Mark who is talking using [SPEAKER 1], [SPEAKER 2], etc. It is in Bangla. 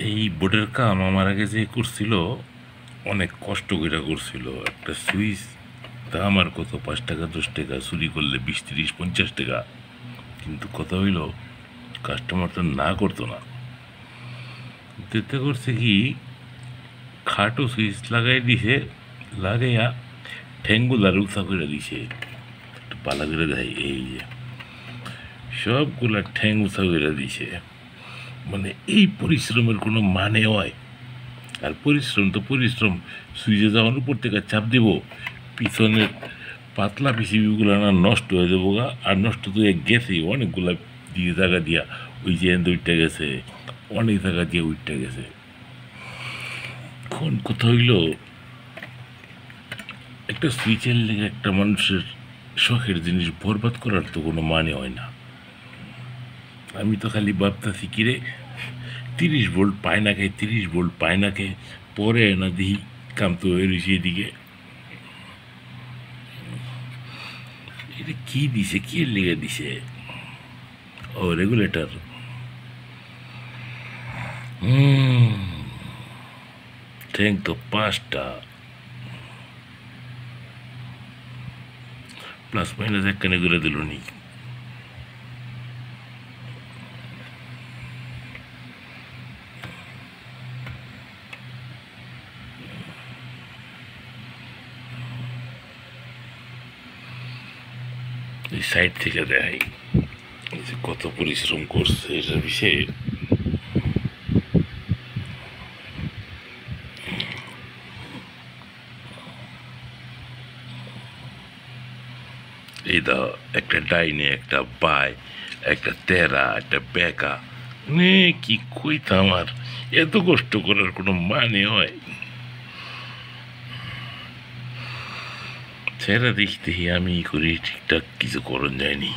[SPEAKER 1] এই বোর্ডের কাম আমার আগে যে করছিল অনেক কষ্ট করে করছিল। একটা সুইচ দাম আর কত, 5 টাকা 10 টাকা, চুরি করলে 20 30 50 টাকা। কিন্তু কথা হইল কাস্টমার তো না করতো না। যেতে করছে কি, খাটো সুইচ লাগাই দিছে, লাগাইয়া ঠ্যাঙ্গুলার উঁচা করে দিছে। একটু পালা করে দেয়, এই যে সবগুলা ঠ্যাং উঁচা করে দিছে। মানে এই পরিশ্রমের কোনো মানে হয়? আর পরিশ্রম তো পরিশ্রম, সুইচে যখন উপর থেকে চাপ দিব, পিছনের পাতলা পিসিবিগুলো না নষ্ট হয়ে যাবো গা। আর নষ্ট তো গেছেই অনেকগুলা দিয়ে জায়গা দিয়া, ওই যে এন্ড উঠতে গেছে, অনেক জায়গা দিয়ে উঠতে গেছে। এখন কথা হইল, একটা সুইচের লেগে একটা মানুষের শখের জিনিস বরবাদ করার তো কোনো মানে হয় না। আমি তো খালি ভাবতেছি কিরে, 30 ভোল্ট পায় না খাই, 30 ভোল্ট পায় না খাই, পরে না দিই কাম তো হয়ে রয়েছে এদিকে। এটা কি দিছে, কি লেগে দিছে? ও রেগুলেটর। ট্যাঙ্ক তো 5টা, প্লাস মাইনাস একখানে করে দিল নি। এই সাইড থেকে দেখাই যে কত পরিশ্রম করছে এটার বিষয়ে। এই দাও, একটা ডাইনে, একটা বাই, একটা তেরা, একটা বেকা। নে কি কইতাম আর, এত কষ্ট করার কোনো মানে হয়? ছেড়া দেখতে আমি করি ঠিকঠাক কিছু করণ যায়নি।